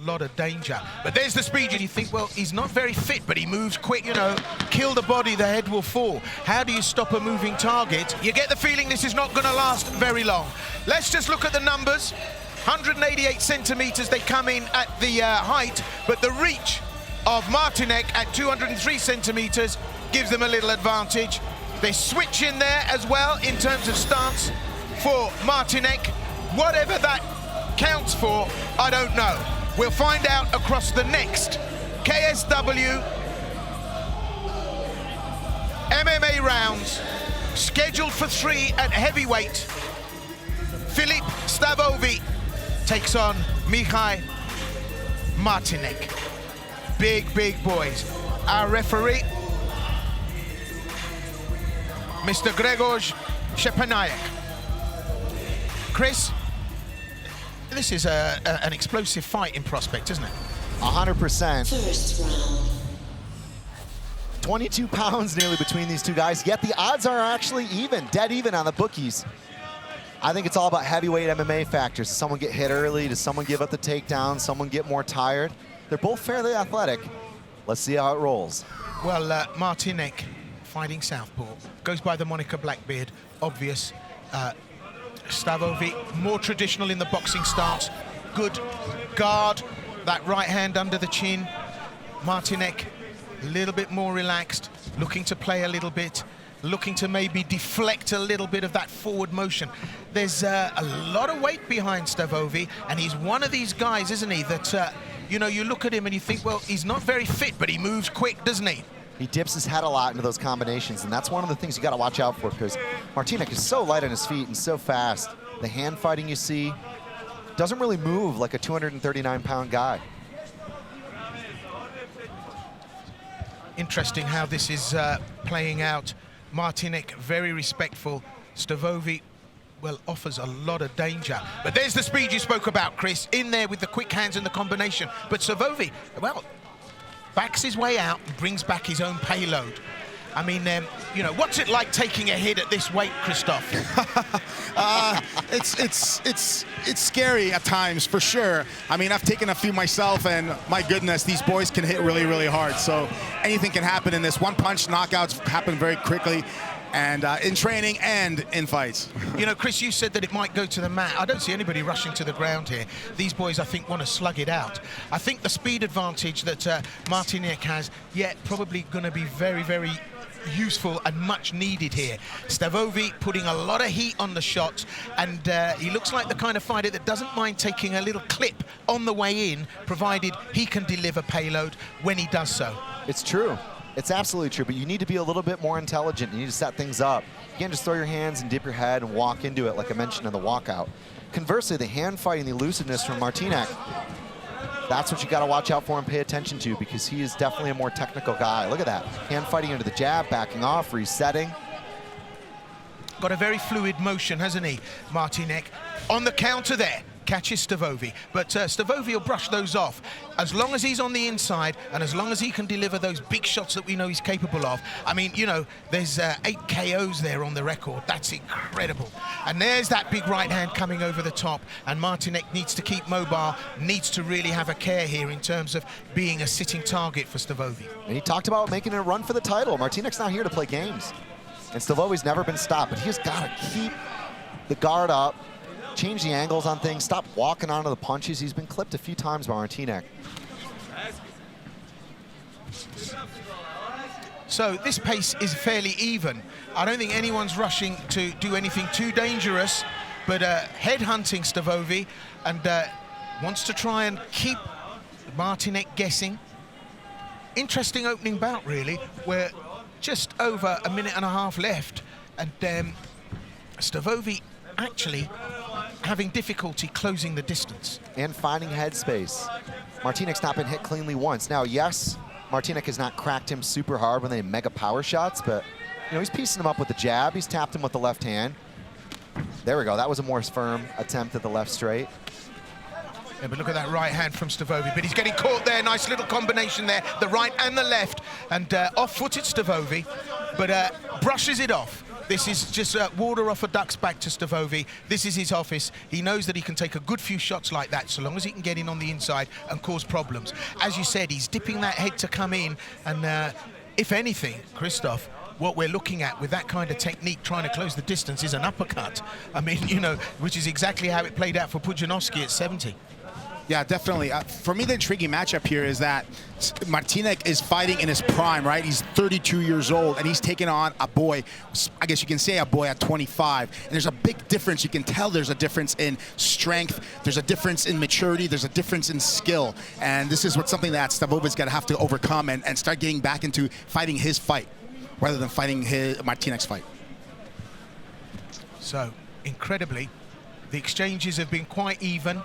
lot of danger. But there's the speed, and you think, well, he's not very fit, but he moves quick, you know. Kill the body, the head will fall. How do you stop a moving target? You get the feeling this is not going to last very long. Let's just look at the numbers. 188 centimeters they come in at the height, but the reach of Martinek at 203 centimeters gives them a little advantage. They switch in there as well in terms of stance for Martinek. Whatever that counts for, I don't know. We'll find out across the next KSW MMA rounds, scheduled for 3 at heavyweight. Filip Stawowy takes on Michal Martinek. Big, big boys. Our referee, Mr. Grzegorz Szczepaniak. Chris, this is an explosive fight in prospect, isn't it? 100%. First round. 22 pounds nearly between these two guys, yet the odds are actually even, dead even on the bookies. I think it's all about heavyweight MMA factors. Does someone get hit early? Does someone give up the takedown? Someone get more tired? They're both fairly athletic. Let's see how it rolls. Well, Martinek, fighting southpaw, goes by the moniker Blackbeard, obvious. Stawowy, more traditional in the boxing stance. Good guard, that right hand under the chin. Martinek, a little bit more relaxed, looking to play a little bit, looking to maybe deflect a little bit of that forward motion. There's a lot of weight behind Stawowy, and he's one of these guys, isn't he, that, you know, you look at him and you think, well, he's not very fit, but he moves quick, doesn't he? He dips his head a lot into those combinations, and that's one of the things you got to watch out for, because Martinek is so light on his feet and so fast. The hand fighting you see doesn't really move like a 239-pound guy. Interesting how this is playing out. Martinek, very respectful. Stawowy, well, offers a lot of danger. But there's the speed you spoke about, Chris, in there with the quick hands and the combination. But Stawowy, well, backs his way out and brings back his own payload. I mean, you know, what's it like taking a hit at this weight, Christoph? It's scary at times, for sure. I mean, I've taken a few myself, and my goodness, these boys can hit really, really hard. So anything can happen in this. One-punch knockouts happen very quickly, and in training and in fights. You know, Chris, you said that it might go to the mat. I don't see anybody rushing to the ground here. These boys, I think, want to slug it out. I think the speed advantage that Martinek has, yeah, probably going to be very, very useful and much needed here. Stawowy putting a lot of heat on the shots, and he looks like the kind of fighter that doesn't mind taking a little clip on the way in, provided he can deliver payload when he does so. It's true. It's absolutely true, but you need to be a little bit more intelligent. You need to set things up. You can't just throw your hands and dip your head and walk into it like I mentioned in the walkout. Conversely, the hand fighting, the elusiveness from Martinek, that's what you got to watch out for and pay attention to, because he is definitely a more technical guy. Look at that. Hand fighting into the jab, backing off, resetting. Got a very fluid motion, hasn't he, Martinek? On the counter there, catches Stawowy. But Stawowy will brush those off. As long as he's on the inside and as long as he can deliver those big shots that we know he's capable of. I mean, you know, there's 8 KOs there on the record. That's incredible. And there's that big right hand coming over the top. And Martinek needs to keep mobile, needs to really have a care here in terms of being a sitting target for Stawowy. And he talked about making a run for the title. Martinek's not here to play games. And Stawowy's never been stopped, but he's got to keep the guard up, change the angles on things, stop walking onto the punches. He's been clipped a few times by Martinek. So this pace is fairly even. I don't think anyone's rushing to do anything too dangerous, but head-hunting Stawowy, and wants to try and keep Martinek guessing. Interesting opening bout, really, where just over a minute and a half left, and Stawowy actually having difficulty closing the distance. And finding headspace. Martinek's not been hit cleanly once. Now, yes, Martinek has not cracked him super hard when they mega power shots, but you know, he's piecing him up with the jab. He's tapped him with the left hand. There we go. That was a more firm attempt at the left straight. Yeah, but look at that right hand from Stawowy, but he's getting caught there. Nice little combination there, the right and the left, and off-footed Stawowy, but brushes it off. This is just water off a duck's back to Stawowy. This is his office. He knows that he can take a good few shots like that, so long as he can get in on the inside and cause problems. As you said, he's dipping that head to come in, and if anything, Christoph, what we're looking at with that kind of technique, trying to close the distance, is an uppercut. I mean, you know, which is exactly how it played out for Pudzianowski at 70. Yeah, definitely. For me, the intriguing matchup here is that Martinek is fighting in his prime, right? He's 32 years old, and he's taking on a boy, I guess you can say a boy at 25. And there's a big difference. You can tell there's a difference in strength. There's a difference in maturity. There's a difference in skill. And this is something that Stawowy's going to have to overcome and start getting back into fighting his fight rather than fighting Martinek's fight. So, incredibly, the exchanges have been quite even.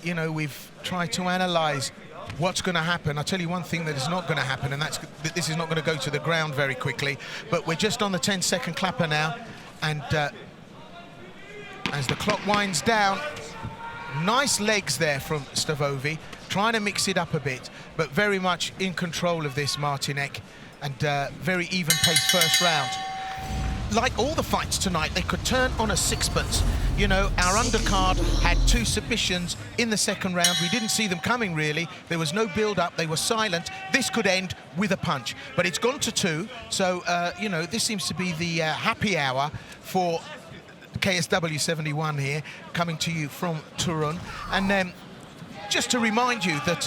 You know, we've tried to analyze what's going to happen. I'll tell you one thing that is not going to happen, and that's that this is not going to go to the ground very quickly. But we're just on the 10-second clapper now, and as the clock winds down, nice legs there from Stawowy, trying to mix it up a bit, but very much in control of this Martinek, and very even-paced first round. Like all the fights tonight, they could turn on a sixpence. You know, our undercard had 2 submissions in the second round. We didn't see them coming, really. There was no build-up. They were silent. This could end with a punch. But it's gone to 2. So, you know, this seems to be the happy hour for KSW 71 here, coming to you from Turun. And then, just to remind you that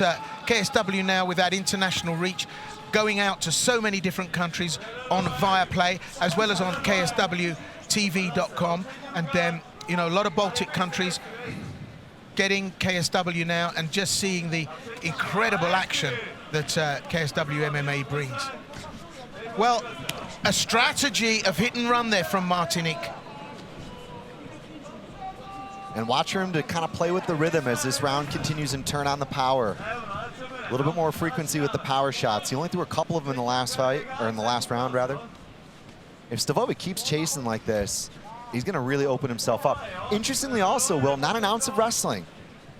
KSW now, with that international reach, going out to so many different countries on Viaplay, as well as on KSWTV.com. And you know, a lot of Baltic countries getting KSW now, and just seeing the incredible action that KSW MMA brings. Well, a strategy of hit and run there from Martinek. And watch for him to kind of play with the rhythm as this round continues and turn on the power. A little bit more frequency with the power shots. He only threw a couple of them in the last fight, or in the last round, rather. If Stawowy keeps chasing like this, he's going to really open himself up. Interestingly also, Will, not an ounce of wrestling.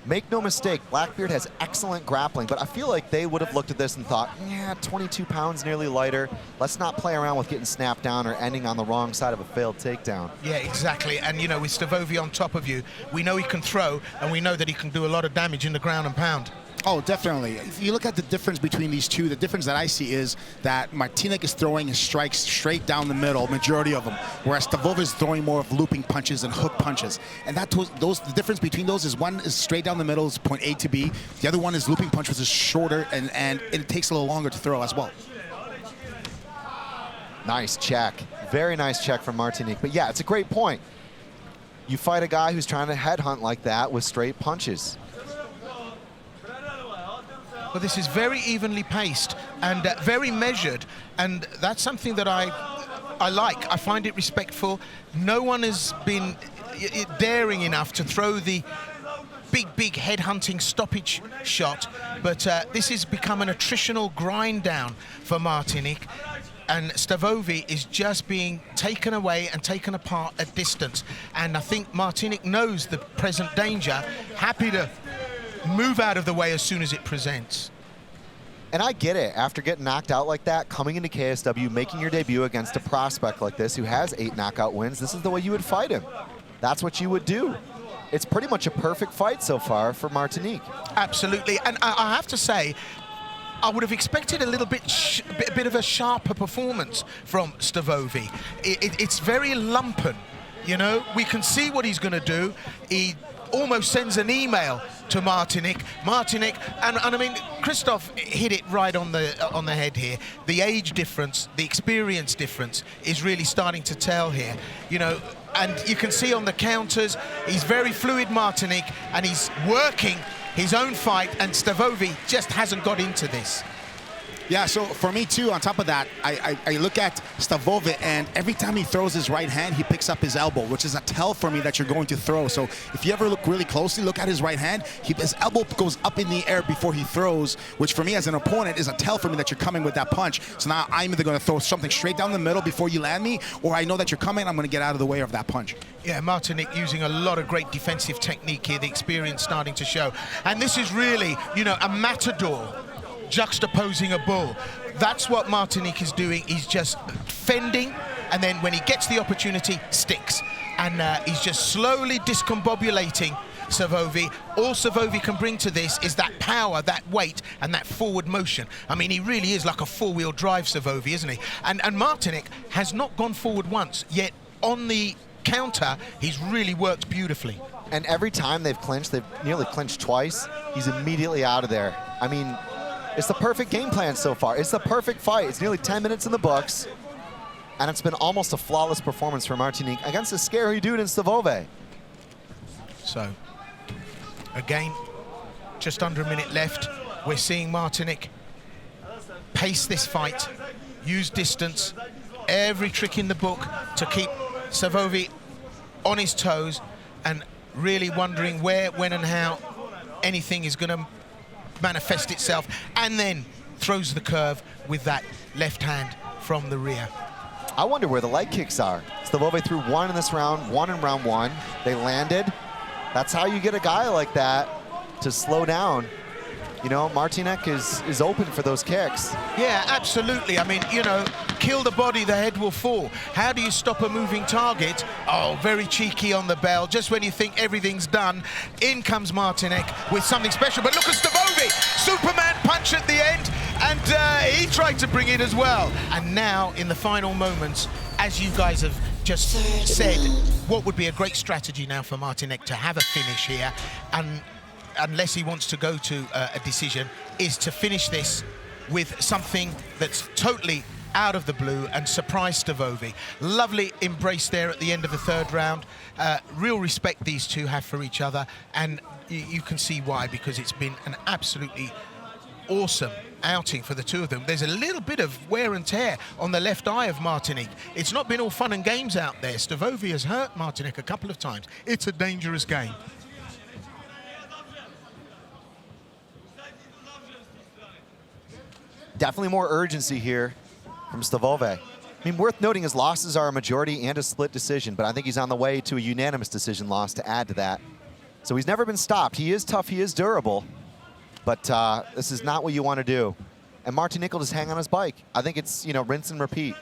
Make no mistake, Blackbeard has excellent grappling, but I feel like they would have looked at this and thought, yeah, 22 pounds, nearly lighter. Let's not play around with getting snapped down or ending on the wrong side of a failed takedown. Yeah, exactly. And, you know, with Stawowy on top of you, we know he can throw, and we know that he can do a lot of damage in the ground and pound. Oh, definitely. If you look at the difference between these two, the difference that I see is that Martinek is throwing his strikes straight down the middle, majority of them, whereas Stawowy is throwing more of looping punches and hook punches. And the difference between those is one is straight down the middle, is point A to B. The other one is looping punch, which is shorter, and it takes a little longer to throw as well. Nice check. Very nice check from Martinek. But yeah, it's a great point. You fight a guy who's trying to headhunt like that with straight punches. But this is very evenly paced and very measured, and that's something that I like. I find it respectful. No one has been daring enough to throw the big head-hunting stoppage shot, but this has become an attritional grind down for Martinek, and Stawowy is just being taken away and taken apart at distance. And I think Martinek knows the present danger, happy to move out of the way as soon as it presents. And I get it. After getting knocked out like that, coming into KSW, making your debut against a prospect like this who has 8 knockout wins, this is the way you would fight him. That's what you would do. It's pretty much a perfect fight so far for Martinek. Absolutely. And I have to say, I would have expected a little bit of a sharper performance from Stawowy. It's very lumpen, you know. We can see what he's going to do. He almost sends an email to Martinek, and I mean, Christoph hit it right on the head here. The age difference, the experience difference is really starting to tell here, you know, and you can see on the counters, he's very fluid, Martinek, and he's working his own fight, and Stawowy just hasn't got into this. Yeah, so for me too, on top of that, I look at Stawowy, and every time he throws his right hand, he picks up his elbow, which is a tell for me that you're going to throw. So if you ever look really closely, look at his right hand, his elbow goes up in the air before he throws, which for me as an opponent is a tell for me that you're coming with that punch. So now I'm either going to throw something straight down the middle before you land me, or I know that you're coming, I'm going to get out of the way of that punch. Yeah, Martinek using a lot of great defensive technique here, the experience starting to show. And this is really, you know, a matador juxtaposing a bull. That's what Martinek is doing. He's just fending and then when he gets the opportunity, sticks. And he's just slowly discombobulating Stawowy. All Stawowy can bring to this is that power, that weight, and that forward motion. I mean, he really is like a four-wheel drive Stawowy, isn't he? And Martinek has not gone forward once, yet on the counter, he's really worked beautifully. And every time they've clinched, they've nearly clinched twice, he's immediately out of there. I mean, it's the perfect game plan so far. It's the perfect fight. It's nearly 10 minutes in the books, and it's been almost a flawless performance for Martinek against a scary dude in Stawowy. So, again, just under a minute left. We're seeing Martinek pace this fight, use distance, every trick in the book to keep Stawowy on his toes, and really wondering where, when, and how anything is going to manifest itself, and then throws the curve with that left hand from the rear. I wonder where the leg kicks are. Stawowy threw one in this round, one in round one. They landed. That's how you get a guy like that to slow down. You know, Martinek is open for those kicks. Yeah, absolutely. I mean, you know, kill the body, the head will fall. How do you stop a moving target? Oh, very cheeky on the bell. Just when you think everything's done, in comes Martinek with something special. But look at Stawowy, Superman punch at the end, and he tried to bring it as well. And now, in the final moments, as you guys have just said, what would be a great strategy now for Martinek to have a finish here, and unless he wants to go to a decision, is to finish this with something that's totally out of the blue and surprise Stawowy. Lovely embrace there at the end of the third round. Real respect these two have for each other, and you can see why, because it's been an absolutely awesome outing for the two of them. There's a little bit of wear and tear on the left eye of Martinek. It's not been all fun and games out there. Stawowy has hurt Martinek a couple of times. It's a dangerous game. Definitely more urgency here from Stawowy. I mean, worth noting his losses are a majority and a split decision, but I think he's on the way to a unanimous decision loss to add to that. So he's never been stopped. He is tough, he is durable, but this is not what you want to do. And Martinek will just hang on his bike. I think it's, you know, rinse and repeat.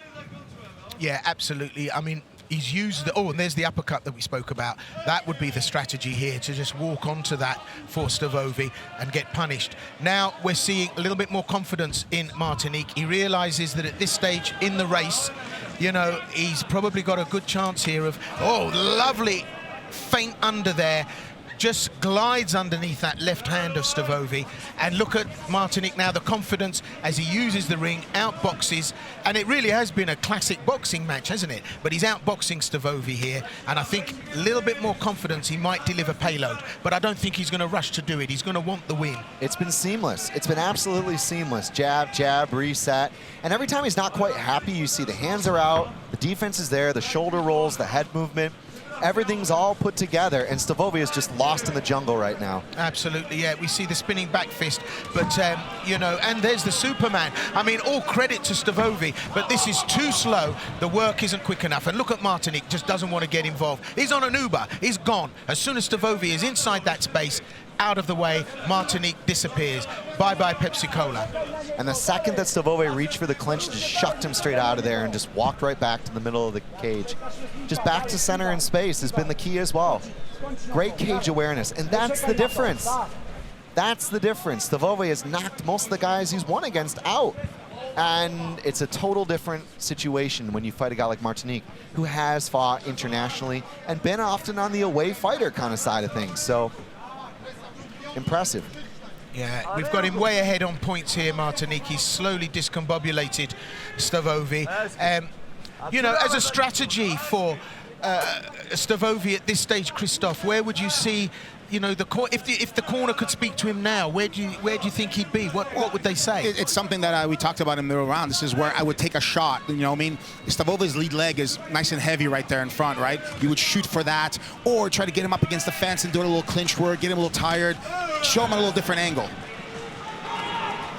Yeah, absolutely. I mean, he's used the, oh, and there's the uppercut that we spoke about. That would be the strategy here, to just walk onto that for Stawowy and get punished. Now we're seeing a little bit more confidence in Martinek. He realizes that at this stage in the race, you know, he's probably got a good chance here of, oh, lovely feint under there. Just glides underneath that left hand of Stawowy. And look at Martinek now, the confidence as he uses the ring, outboxes, and it really has been a classic boxing match, hasn't it? But he's outboxing Stawowy here, and I think a little bit more confidence, he might deliver payload, but I don't think he's going to rush to do it. He's going to want the win. It's been seamless. It's been absolutely seamless. Jab, jab, reset. And every time he's not quite happy, you see the hands are out, the defense is there, the shoulder rolls, the head movement. Everything's all put together, and Stawowy is just lost in the jungle right now. Absolutely, yeah. We see the spinning back fist, but, you know, and there's the Superman. I mean, all credit to Stawowy, but this is too slow. The work isn't quick enough. And look at Martinek, just doesn't want to get involved. He's on an Uber. He's gone. As soon as Stawowy is inside that space, out of the way, Martinek disappears. Bye-bye Pepsi Cola. And the second that Stawowy reached for the clinch, just shucked him straight out of there and just walked right back to the middle of the cage. Just back to center in space has been the key as well. Great cage awareness, and that's the difference. That's the difference. Stawowy has knocked most of the guys he's won against out. And it's a total different situation when you fight a guy like Martinek, who has fought internationally and been often on the away fighter kind of side of things. So, impressive. Yeah, we've got him way ahead on points here, Martinek. He's slowly discombobulated Stawowy. You know, as a strategy for Stawowy at this stage, Christoph, where would you see, you know, if the corner could speak to him now, where do you think he'd be? What would they say? It's something that we talked about in the middle round. This is where I would take a shot. You know, I mean, Stawowy's lead leg is nice and heavy right there in front, right? You would shoot for that, or try to get him up against the fence and do a little clinch work, get him a little tired, show him a little different angle.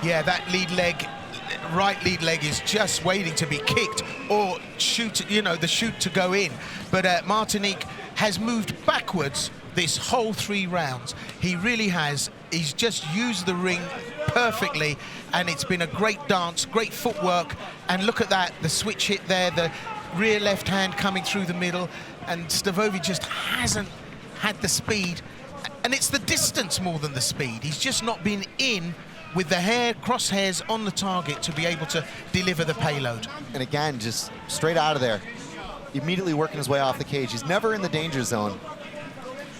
Yeah, that lead leg, right lead leg is just waiting to be kicked or shoot, you know, the shoot to go in. But Martinek has moved backwards this whole 3 rounds. He really has. He's just used the ring perfectly, and it's been a great dance, great footwork. And look at that, the switch hit there, the rear left hand coming through the middle, and Stawowy just hasn't had the speed. And it's the distance more than the speed. He's just not been in with the crosshairs on the target to be able to deliver the payload. And again, just straight out of there, immediately working his way off the cage. He's never in the danger zone.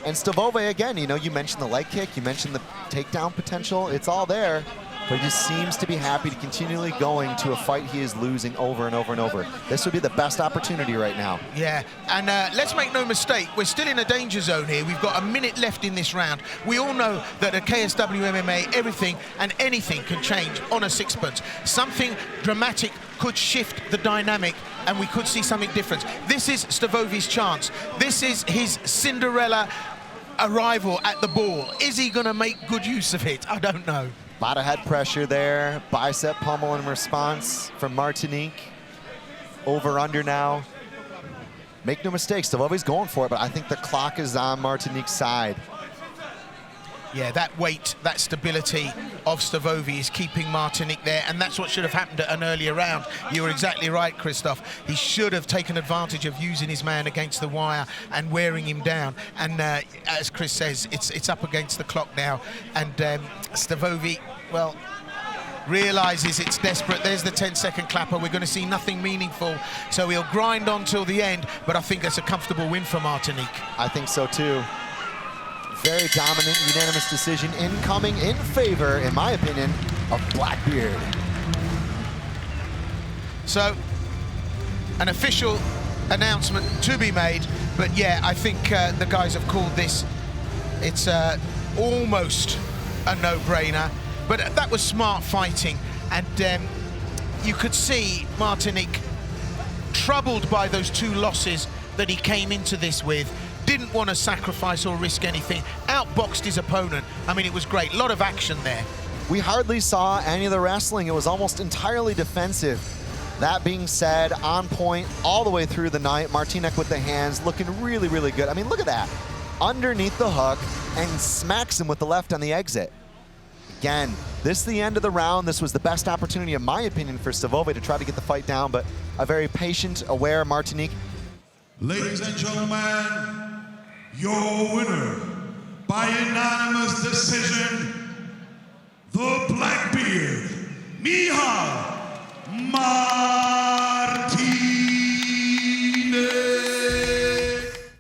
And Stawowy, again, you know, you mentioned the leg kick, you mentioned the takedown potential. It's all there, but he just seems to be happy to continually going to a fight he is losing over and over and over. This would be the best opportunity right now. Yeah, and let's make no mistake, we're still in a danger zone here. We've got a minute left in this round. We all know that at KSW MMA, everything and anything can change on a sixpence. Something dramatic could shift the dynamic, and we could see something different. This is Stawowy's chance. This is his Cinderella arrival at the ball. Is he going to make good use of it? I don't know. A lot of head pressure there, bicep pummel in response from Martinek. Over under now. Make no mistake, Stawowy's going for it, but I think the clock is on Martinek's side. Yeah, that weight, that stability of Stawowy is keeping Martinek there, and that's what should have happened at an earlier round. You were exactly right, Christoph. He should have taken advantage of using his man against the wire and wearing him down. And as Chris says, it's up against the clock now. And Stawowy, well, realizes it's desperate. There's the 10-second clapper. We're going to see nothing meaningful, so he'll grind on till the end, but I think that's a comfortable win for Martinek. I think so too. Very dominant, unanimous decision incoming in favor, in my opinion, of Blackbeard. So, an official announcement to be made, but yeah, I think the guys have called this. It's almost a no-brainer, but that was smart fighting, and you could see Martinek troubled by those two losses that he came into this with. Didn't want to sacrifice or risk anything. Outboxed his opponent. I mean, it was great. A lot of action there. We hardly saw any of the wrestling. It was almost entirely defensive. That being said, on point all the way through the night. Martinek with the hands, looking really, really good. I mean, look at that. Underneath the hook and smacks him with the left on the exit. Again, this is the end of the round. This was the best opportunity, in my opinion, for Stawowy to try to get the fight down, but a very patient, aware Martinek. Ladies and gentlemen, your winner by unanimous decision, the Blackbeard, Michal Martinek.